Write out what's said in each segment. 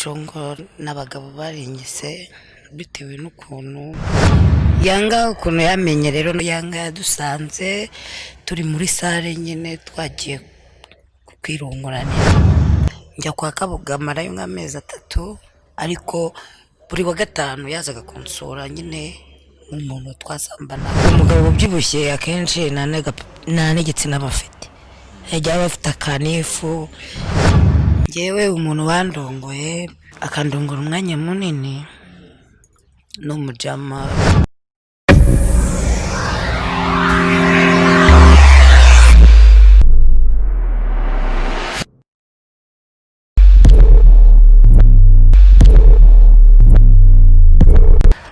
Congo n'abagabo barinyise bitewe n'ukuntu Yanga ukuntu yamenye rero Yanga yadusanze turi muri sale nyine twagiye kwirunguranira njya kwa Kabugama yo nk'amezi 3 ariko buri wa gatanu yazaga kunsura nyine umuntu twasambana umugabo ubyibushye akenshi nta n'igitsina bafite yajya bafite akanifu jewe umuntu wandongoye akandongora umwanya munini n'umujama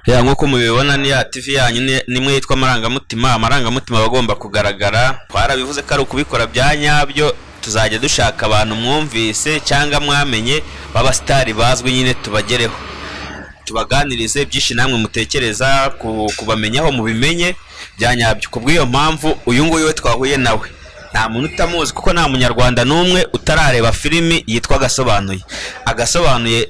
ya nkuko mubibona ni ya TV yanyu nimwe yitwa amarangamutima bagomba kugaragara twarabivuze ko ari ukubikora bya nyabyo tuzajya dushaka abantu mwumvise cyangwa mwamenye baba star bazwi nyine tubagereho tubaganirize byinshi namwe mutekereza kubamenyaho mubimenye bya nyabyo kubw'iyo mpamvu uyu nguyu we twahuye nawe nta muntu utamuzi kuko nta munyarwanda n'umwe utarareba filimi yitwa agasobanuye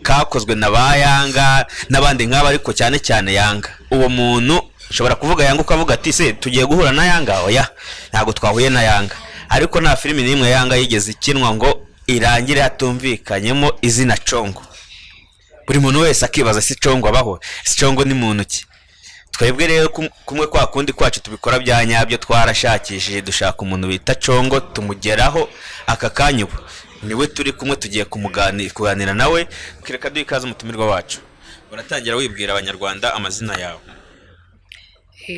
kakozwe na ba Yanga n'abandi nk'aba ariko cyane cyane Yanga uwo muntu ushobora kuvuga Yanga ukavuga ati se tugiye guhura na Yanga oya ntago twahuye na Yanga ariko nta filimi nimwe Yanga yigeze ikinwa ngo irangire hatumvikanyemo izina Congo buri muntu wese akibaza si Congo abaho si Congo ni muntu ki twebwe rero kumwe kwa kundi kwacu tubikora bya nyabyo twarashakishije dushaka umuntu bita Congo tumugeraho aka kanyubu niwe turi kumwe tugiye kuganira nawe kireka duikaza umutumirwa wacu uratangira wibwira abanyarwanda amazina yawe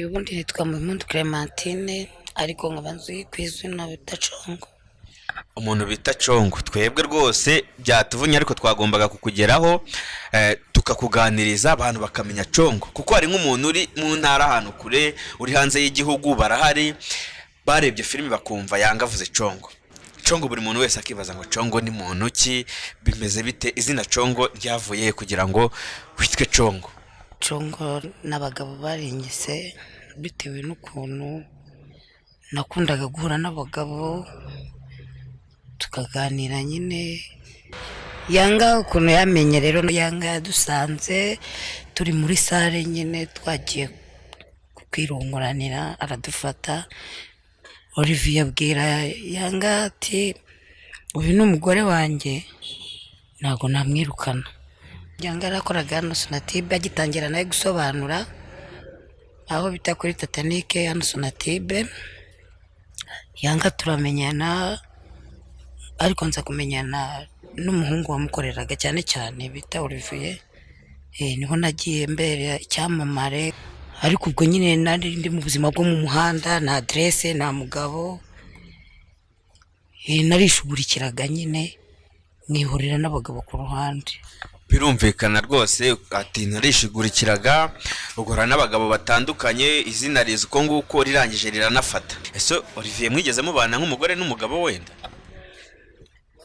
ubundi nitwa Clementine ariko nkabanzuye kwizina bita Congo umuntu bita Congo twebwe rwose byatuvunye ariko twagombaga kukugeraho tukakuganiriza abantu bakamenya Congo kuko hari nk'umuntu uri mu ntara ahantu kure uri hanze y'igihugu barahari barebye filimi bakumva Yanga avuze Congo buri muntu wese akibaza ngo Congo ni muntu ki bimeze bite izina Congo ryavuye kugira ngo witwe Congo n'abagabo barinyise bitewe n'ukuntu nakundaga guhura n'abagabo tukaganira nyine Yanga ukuntu yamenye rero Yanga yadusanze turi muri sale nyine twagiye kwirunguranira aradufata Olivier abwira Yanga ati uyu ni umugore wanjye ntago namwirukana Yanga arakoraga hano Sonatibe agitangira nawe gusobanura aho bita kuri Tatanike hano Sonatibe Yanga turamenyana ariko nza kumenyana n'umuhungu wamukoreraga cyane bita Olivier niho nagiye mbere icyamamare ariko ubwo nyine nari ndi mu buzima bwo mu muhanda na adresse na mugabo narishugurikiraga nyine mwihurira n'abagabo ku ruhande birumvikana rwose ati narishugurikiraga ugora n'abagabo batandukanye izina riziko nguko rirangije riranafata ese Olivier mwigeze mubana nk'umugore n'umugabo wenda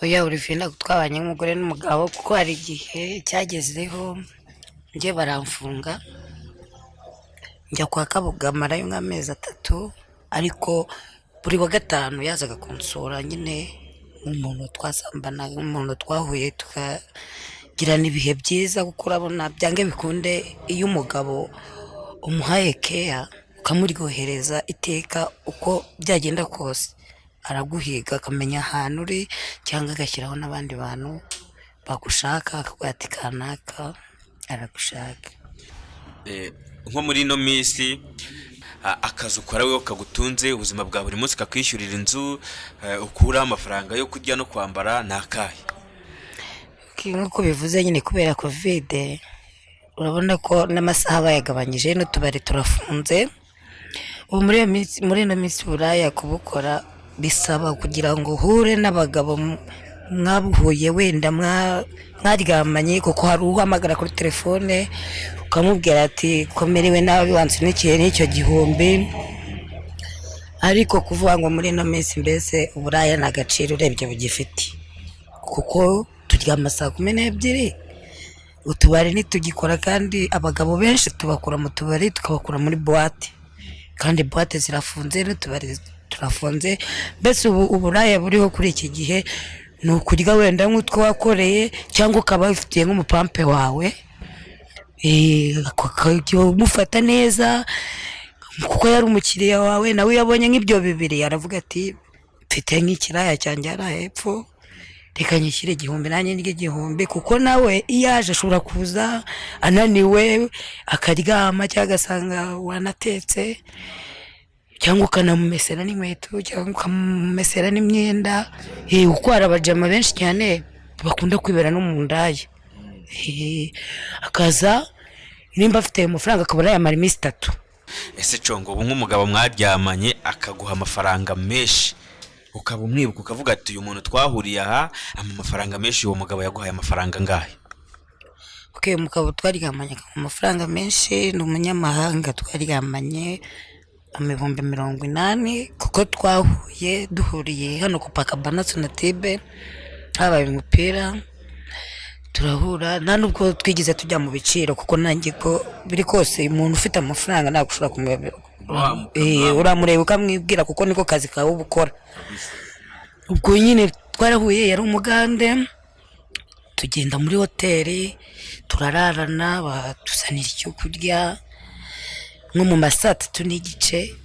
oya Olivier ntabwo twabanye nk'umugore n'umugabo kuko hari igihe cyagezeho ngiye baramfunga njya kwa Kabugama yo nk'amezi 3 ariko buri wa gatanu yazaga kunsura nyine umuntu twasambana umuntu twahuye tukagirana ibihe byiza kuko urabona byange bikunde iyo umugabo umuhaye care ukamuryohereza iteka uko byagenda kose araguhiga akamenya ahantu uri cyangwa agashyiraho n'abandi bantu bagushaka akagwati kanaka aragushaka nko muri no minsi akazi ukora wewe kagutunze ubuzima bwa buri munsi kakwishyurira inzu ukura amafaranga yo kurya no kwambara nakahe nk'uko bivuze nyine kubera covid urabona ko n'amasaha bayagabanyije no tubari turafunze ubu muri no minsi buraya kubukora bisaba kugira ngo uhure n'abagabo mwabuhuye wenda mwaryamanye kuko hari uhamagara kuri telefone ukamubwira ati komerewe nabi wansunikiye n'icyo gihumbi ariko kuvuga ngo muri no minsi mbese uburaya na gaciro urebye bugifite kuko turyama saa 12 utubari nitugikora kandi abagabo benshi tubakura mu tubari tukabakura muri boîte kandi boîte zirafunze n'utubari turafunze mbese uburaya buriho kuri iki gihe ni ukurya wenda nk'utwo wakoreye cyangwa ukaba wifitiye nk'umupampe wawe ukajya umufata neza kuko yari umukiriya wawe, nawe iyo abonye nk'ibyo bibiri aravuga ati mfite nk'ikiraya cyanjye hariya hepfo, reka nyishyire 1,000 nanjye ndye 1,000, kuko nawe iyo aje ashobora kuza ananiwe akaryama cyangwa agasanga wanatetse, cyangwa ukanamumesera n'inkweto cyangwa ukamumesera n'imyenda, kuko hari abajama benshi cyane bakunda kwibera no mu ndaya, akaza nimba afite amafaranga akabona yamara iminsi 3. Ese Congo, ubu nk'umugabo mwaryamanye akaguha amafaranga menshi, ukaba umwibuka ukavuga ati uyu muntu twahuriye aha amafaranga menshi, uwo mugabo yaguhaye amafaranga ngahe? Umugabo twaryamanye amafaranga menshi, ni umunyamahanga, twaryamanye 80,000 kuko duhuriye hano ku Pakabana Sonatibe, habaye umupira turahura, nta nubwo twigize tujya mu biciro kuko nanjye ko biri kose umuntu ufite amafaranga ntabwo ushobora kumubera, uramureba ukamwibwira kuko niko kazi kawe ubukora. Ubwo nyine twarahuye, yari umugande, tugenda muri hoteli turararana, batuzanira icyo kurya nko mu saa 3:30,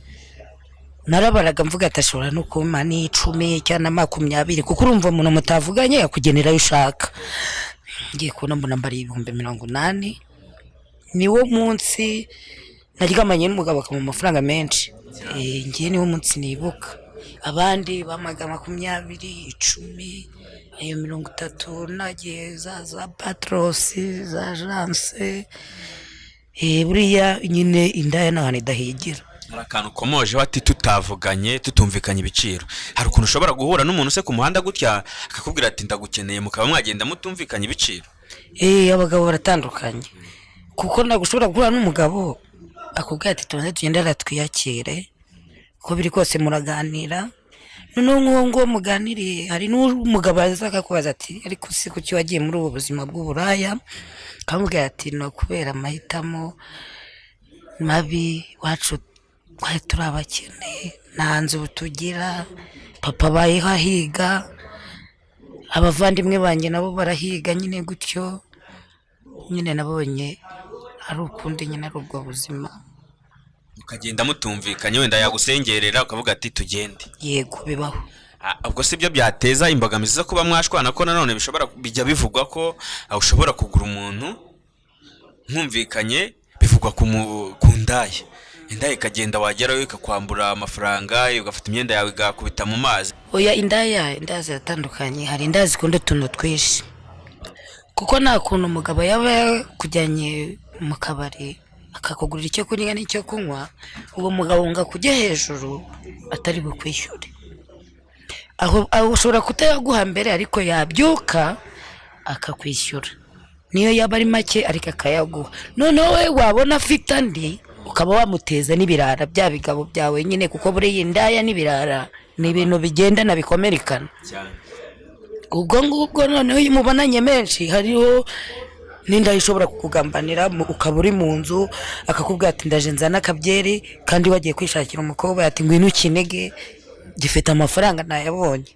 narabaraga mvuga ati ashobora no kuma ni 10 cyangwa 20, kuko urumva umuntu mutavuganye yakugenera ayo ushaka. Ngiye kubona mbona mbari 80,000, niwo munsi naryamanye n'umugabo akamuha amafaranga menshi, ngiye niwo munsi nibuka. Abandi bamaga 20, 10, ayo 30 nagiye za patrosi za agence, buriya nyine indaya n'ahantu idahigira. Hari akantu ukomoje wati tutavuganye tutumvikanye ibiciro, hari ukuntu ushobora guhura n'umuntu se ku muhanda gutya akakubwira ati ndagukeneye, mukaba mwagenda mutumvikanye ibiciro? Abagabo baratandukanye, kuko nagushobora guhura n'umugabo akubwira ati tuze tugende twiyakire, ko biri kose muraganira, noneho ngo muganiriye, hari n'umugabo aza akakubaza ati ariko si kuki wagiye muri ubu buzima bw'uburaya, akamubwira ati no kubera amahitamo mabi wacu, twari turi abakene, nta nzu tugira, papa bayeho ahiga, abavandimwe banjye nabo barahiga, nyine gutyo nyine nabonye ari ukundi, nyine ari ubwo buzima. Ukagenda mutumvikanye, wenda yagusengerera ukavuga ati tugende. Yego, bibaho. Ubwo si byo byateza imbogamizi zo kuba mwashwana, ko nanone bishobora bijya bivugwa ko ushobora kugura umuntu mwumvikanye, bivugwa ku ndaya, indaya ikagenda wagerayo ikakwambura amafaranga, ugafata imyenda yawe igakubita mu mazi. Oya, indaya ziratandukanye, hari indaya zikunda utuntu twinshi, kuko nta kuntu umugabo yaba kujyanye mu kabari akakugurira icyo kurya n'icyo kunywa, uwo mugabo ngo akujye hejuru atari bukwishyure. Aho ushobora kutayaguha mbere, ariko yabyuka akakwishyura, niyo yaba ari make ariko akayaguha. Noneho we wabona afite andi ukaba wamuteza n'ibirara bya bigabo byawe nyine, kuko buriya indaya n'ibirara ni ibintu bigendana bikomerekana. Ubwo ngubwo noneho iyo umubonanye menshi, hariho n'indaya ishobora kukugambanira, ukaba uri mu nzu akakubwira ati ndaje nzana akabyeri, kandi wagiye kwishakira umukobwa ati ngwino ukinege, gifite amafaranga nayabonye.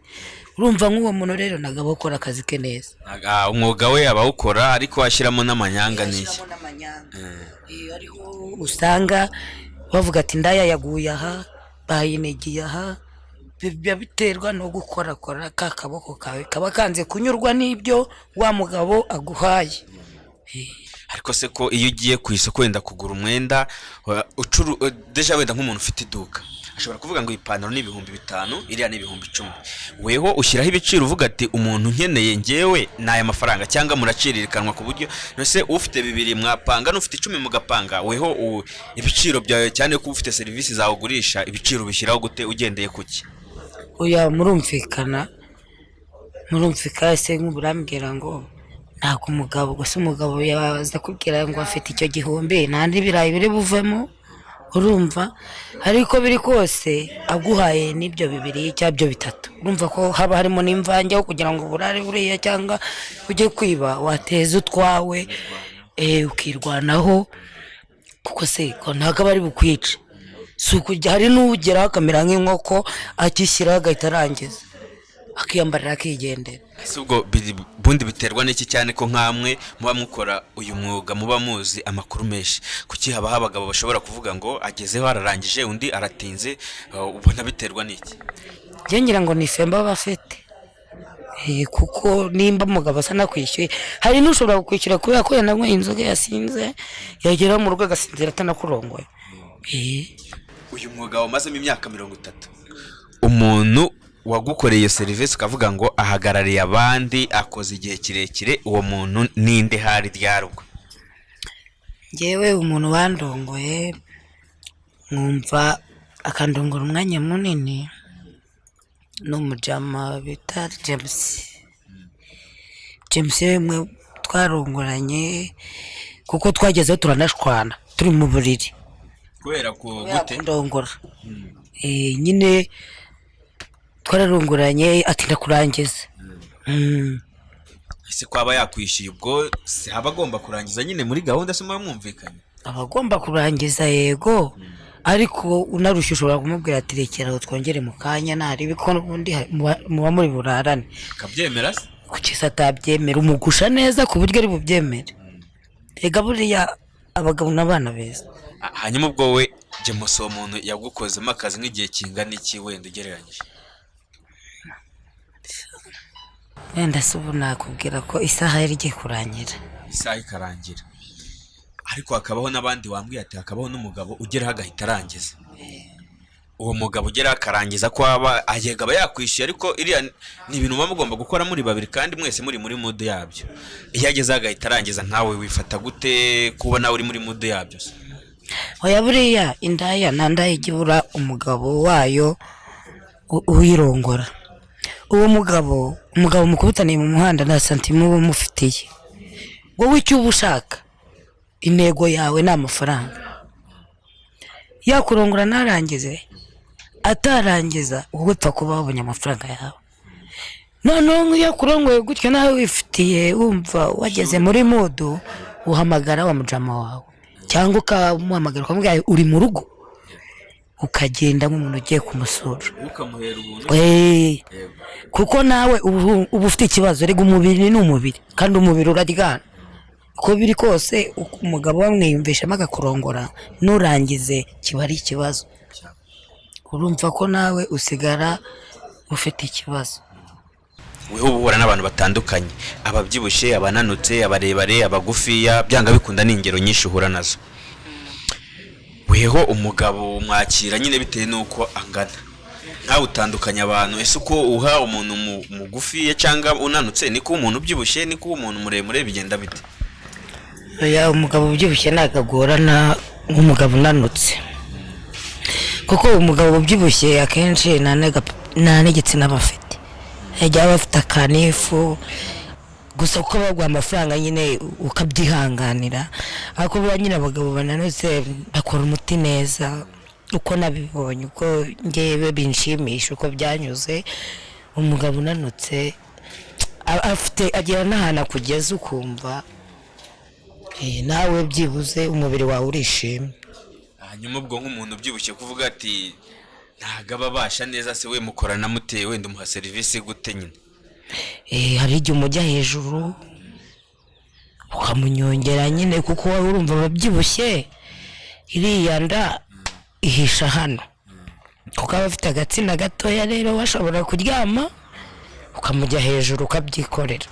Urumva nk'uwo muntu rero nagabo ukora akazi ke neza. Umwuga we abawukora, ariko washyiramo n'amanyanga n'iki. Hariho usanga bavuga ati ndaya yaguye aha, bayinegiye aha, biba biterwa no gukorakora ka kaboko kawe kaba kanze kunyurwa n'ibyo wa mugabo aguhaye. Ariko se ko iyo ugiye ku isoko wenda kugura umwenda, deja wenda nk'umuntu ufite iduka ashobora kuvuga ngo ipantaro ni 5,000, iriya ni 10,000, weho ushyiraho ibiciro uvuga ati umuntu nkeneye ngewe n'aya mafaranga, cyangwa muracirikanwa ku buryo nose ufite 2 mwapanga, n'ufite 10 mugapanga, weho ibiciro byawe, cyane ko ufite serivisi zawe ugurisha, ibiciro bishyiraho gute ugendeye kuki? Oya, murumvikana se nk'uburambwira ngo ntabwo umugabo, gusa umugabo yaza kubwira ngo afite icyo 1,000 nandi birayi biri buvemo, urumva, ariko biri kose aguhaye n'ibyo 2 cyangwa 3, urumva ko haba harimo n'imvange aho kugira ngo burare buriya cyangwa ujye kwiba, wateza utwawe ukirwanaho, kuko se ko ntabwo bari bukwica. Si ukujya, hari n'ugeraho akamera nk'inkoko akishyiraho agahita arangiza. akiyambarira akigendera. ese ubwo bundi biterwa n'iki cyane ko nkamwe muba mukora uyu mwuga muba muzi amakuru menshi kuki haba abagabo bashobora kuvuga ngo agezeho ararangije undi aratinze ubona biterwa n'iki? Njye ngira ngo ni femba bafite kuko nimba umugabo asa nakwishyuye hari n'ushobora kukwishyura kubera ko yananyweye inzoga yasinze yagera mu rugo agasinzira atanakurongoye. Uyu mwuga wamazemo imyaka 30 umuntu wagukoreye serivisi ukavuga ngo ahagarariye abandi akoze igihe kirekire uwo muntu ninde hari ryarugwa? Ngewe umuntu wandongoye mwumva akandongora umwanya munini n'umujama bita James mwe twarongoranye kuko twagezeho turanashwana turi mu buriri kubera ko gute ndongora. Nyine twararongoranye atinda kurangiza. ese kwaba yakwishyuye ubwo se haba agomba kurangiza nyine muri gahunda se mwumvikanye? Abagomba kurangiza yego, ariko unarushye ushobora kumubwira ati rekera twongere mu kanya nari biko n'ubundi muba muri burarane. Kabyemera se? Kuki atabyemera umugusha neza ku buryo ari bubyemere. Ega buriya abagabo n'abana beza. Hanyuma ubwo we James umuntu yagukozemo akazi nk'igihe kingana iki wenda ugereranyije? Wenda se ubu nakubwira ko isaha yari igiye kurangira. Isaha ikarangira ariko hakabaho n'abandi wambwiye ati hakabaho n'umugabo ugeraho agahita arangiza. Uwo mugabo ugeraho akarangiza ko aba ayegaba yakwishyuye ariko iriya ni ibintu muba mugomba gukora muri babiri kandi mwese muri mood yabyo. Iyo ageze agahita arangiza nkawe wifata gute kubona uri muri mood yabyo? Oya buriya indaya nandaye igibura umugabo wayo uyirongora. Uwo mugabo mukubitaniye mu muhanda na santimo bamufitiye. Wowe icyo ushaka intego yawe n'amafaranga. Yakurongora narangize atarangiza ugupfa kuba wabonye amafaranga yawe. None yakurongoye gutyo nawe wifitiye wumva wageze muri modo uhamagara wa mujama wawe cyangwa ukamuhamagara ukamubwira uri mu rugo ukagenda nk'umuntu ugiye kumusura ukamuhera ubuntu. Kuko nawe ubu ufite ikibazo rega umubiri ni umubiri kandi umubiri uraryana uko biri kose umugabo wamwiyumvishamo agakurongora nurangize kiba ari ikibazo. Urumva ko nawe usigara ufite ikibazo. Weho ubura n'abantu batandukanye ababyibushye abananutse abarebare abagufiya byanga bikunda n'ingero nyinshi uhura nazo. Weho umugabo mwakira nyine bitewe nuko angana ntawe utandukanya abantu. Ese uko uha umuntu mugufiya cyangwa unanutse niko umuntu ubyibushye niko umuntu muremure bigenda bite? Oya umugabo ubyibushye nagagorana nk'umugabo unanutse kuko umugabo ubyibushye akenshi nta n'igitsina bafite ajya bafite akanifu gusa uko bagwa amafaranga nyine ukabyihanganira ariko bwa nyine abagabo bananutse bakora umuti neza uko nabibonye uko ngewe binshimisha uko byanyuze. Umugabo unanutse afite agira n'ahantu kugeza ukumva nawe byibuze umubiri wawe urishimye. Hanyuma ubwo nk'umuntu ubyibushye kuvuga ati ntago ababasha neza se we mukorana muteye wenda umuha serivisi gute nyine? Hari igihe umujya hejuru ukamunyongera nyine kuko waba urumva ababyibushye iriya nda ihisha hano kuko aba afite agatsina gatoya rero washobora kuryama ukamujya hejuru ukabyikorera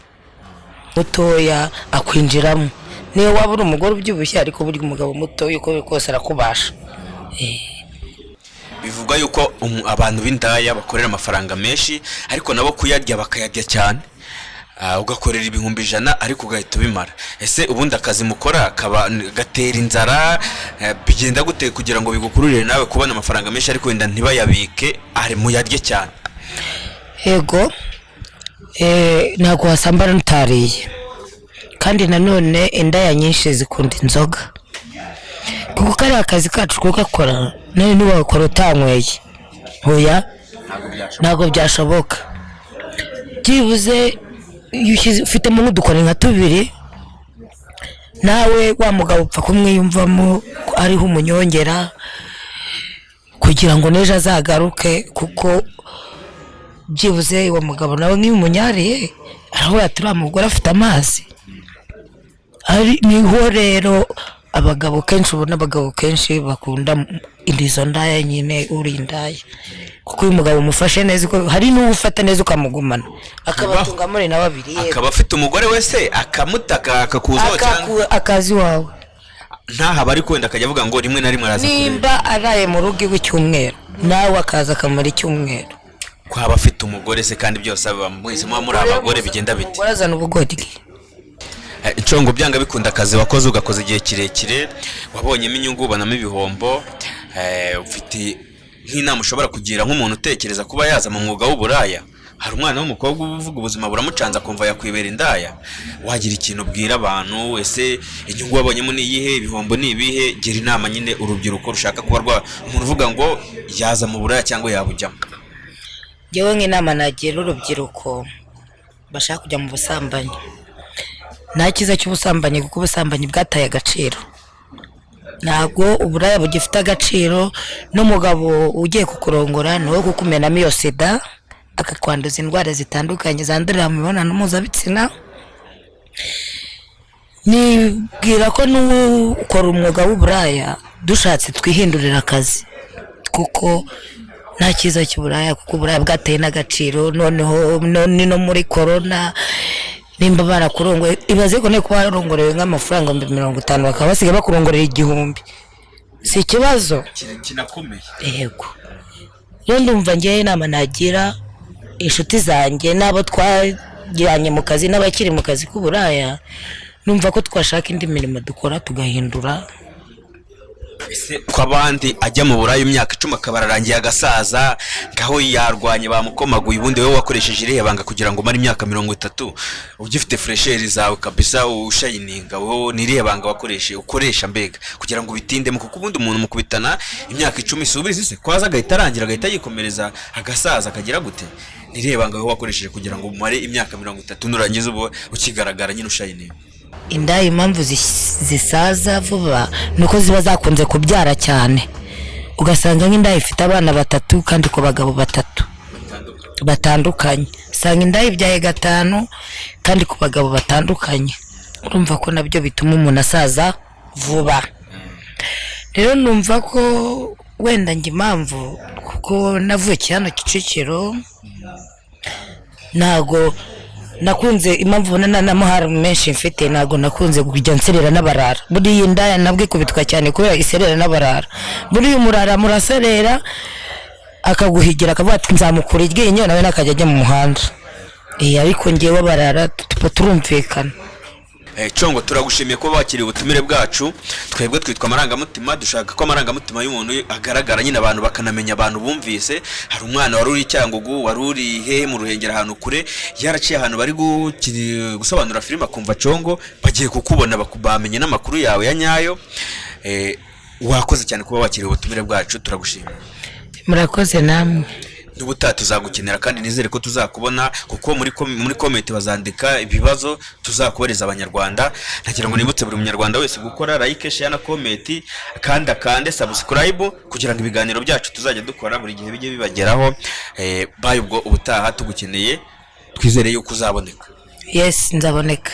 mutoya akwinjiramo. Niyo waba uri umugore ubyibushye ariko buri umugabo mutoya uko kose arakubasha. Bivugwa yuko abantu b'indaya bakorera amafaranga menshi ariko nabo kuyarya bakayarya cyane. Ugakorera ibihumbi 100 ariko ugahita ubimara. Ese ubundi akazi mukora gatera inzara bigenda gute kugira ngo bigukururire nawe kubona amafaranga menshi ariko wenda ntibayabike ari muyarye cyane? Yego ntago wasambara ntariye kandi nanone indaya nyinshi zikunda inzoga kuko kari akazi kacu kugakora none nubakora utanyweye. Oya ntago byashoboka. Byibuze ufite mu dukora nka tubiri nawe wa mugabo upfa kumwiyumvamo ariho umunyongera kugira ngo neje azagaruke kuko byibuze uwo mugabo nawe nk'umunyariye aravuga turiya mugore afite amazi. Niho rero abagabo kenshi ubona abagabo kenshi bakunda indizo ndaya nyine uri indaya, kuko uyu mugabo umufashe neza, hari n'uwo ufata neza ukamugumana akabatunga muri na babiri, akaba afite umugore wese akamutaka akakuzaho cyangwa akazi wawe ntaha bari kwenda akajya avuga ngo rimwe na rimwe araza nimba araye mu rugo icyumweru nawe akaza akamara icyumweru. kwaba afite umugore se kandi byose mwese muba muri abagore bigenda biti? Umugore azana ubugoryi. Congo byanga bikunda akazi wakoze ugakoze igihe kirekire, wabonyemo inyungu ubonamo ibihombo, ufite nk'inama ushobora kugira nk'umuntu utekereza kuba yaza mu mwuga w'uburaya. Hari umwana w'umukobwa uvuga ubuzima buramucanza akumva yakwibera indaya, wagira ikintu ubwira abantu? Ese inyungu wabonyemo ni iyihe, ibihombo ni ibihe? Gira inama nyine urubyiruko rushaka kuba umuntu uvuga ngo yaza mu buraya cyangwa yabujyamo. Yewe nk'inama nagira urubyiruko bashaka kujya mu busambanyi, nta cyiza cy'ubusambanyi kuko ubusambanyi bwataye agaciro, ntabwo uburaya bugifite agaciro. N'umugabo ugiye kukurongora ni uwo kukumenamo iyo sida akakwanduza indwara zitandukanye zandurira mu mibonano mpuzabitsina. Nibwira ko n'ukora umwuga w'uburaya dushatse twihindurira akazi, kuko nta cyiza cy'uburaya, kuko uburaya bwateye n'agaciro. Noneho no muri corona nimba barakurongoye, ibaze ko ne kuba barongorewe nk'amafaranga 50 bakaba basigaye bakurongorera 1000, si ikibazo kinakomeye. Yego rero ndumva ngiye inama nagira inshuti zanjye n'abo twagiranye mu kazi n'abakiri mu kazi k'uburaya, numva ko twashaka indi mirimo dukora tugahindura. Ese ko abandi ajya mu burayi imyaka 10 akabararangiye agasaza ngaho yarwanye bamukomaguye, ubundi wowe wakoresheje irihe banga kugira ngo mari imyaka 30 ugifite fresheri zawe kabisa ushayininga? wowe nirihe banga ukoresha mbega kugira ngo bitinde mu, kuko ubundi umuntu mukubitana imyaka 10 subize se kwaza agahita arangira agahita yikomereza agasaza akagira gute? Nirihe banga wowe wakoresheje kugira ngo umare imyaka 30 nurangiza ubu ukigaragara nyine ushayininga? Indaya impamvu zisaza vuba nuko ziba zakunze kubyara cyane, ugasanga nk'indaya ifite abana 3 kandi ku bagabo 3 batandukanye, usanga indaya ibyaye 5 kandi ku bagabo batandukanye. Urumva ko nabyo bituma umuntu asaza vuba. Rero numva ko wenda njye impamvu, kuko navukiye hano Kicukiro, ntago nakunze impamvu n'amahara menshi mfite, ntago nakunze kujya nserera n'abarara. Buriya indaya nabwo ikubitwa cyane kubera iserera n'abarara. Buriya umurara muraserera akaguhigira akavuga ati nzamukura iryinyo nawe nakajya ajya mu muhanda. Ariko ngewe barara turumvikana. Congo turagushimiye ko bakiriye ubutumire bwacu. Twebwe twitwa amarangamutima, dushaka ko amarangamutima y'umuntu agaragara nyine abantu bakanamenya, abantu bumvise. Hari umwana wari uri Cyangugu, wari uri hehe mu Ruhengera ahantu kure, yaraciye ahantu bari gusobanura filime akumva Congo bagiye kukubona bamenye n'amakuru yawe ya nyayo. Wakoze cyane kuba wakiriye ubutumire bwacu, turagushimiye. Murakoze namwe. N'ubutaha tuzagukenera kandi nizere ko tuzakubona, kuko muri comment bazandika ibibazo tuzakubereza abanyarwanda. Nagira ngo nibutse buri munyarwanda wese gukora like, share na comment, kandi akande subscribe kugira ngo ibiganiro byacu tuzajya dukora buri gihe bijye bibageraho. Baye ubwo ubutaha tugukeneye, twizere yuko uzaboneka. Yes, nzaboneka.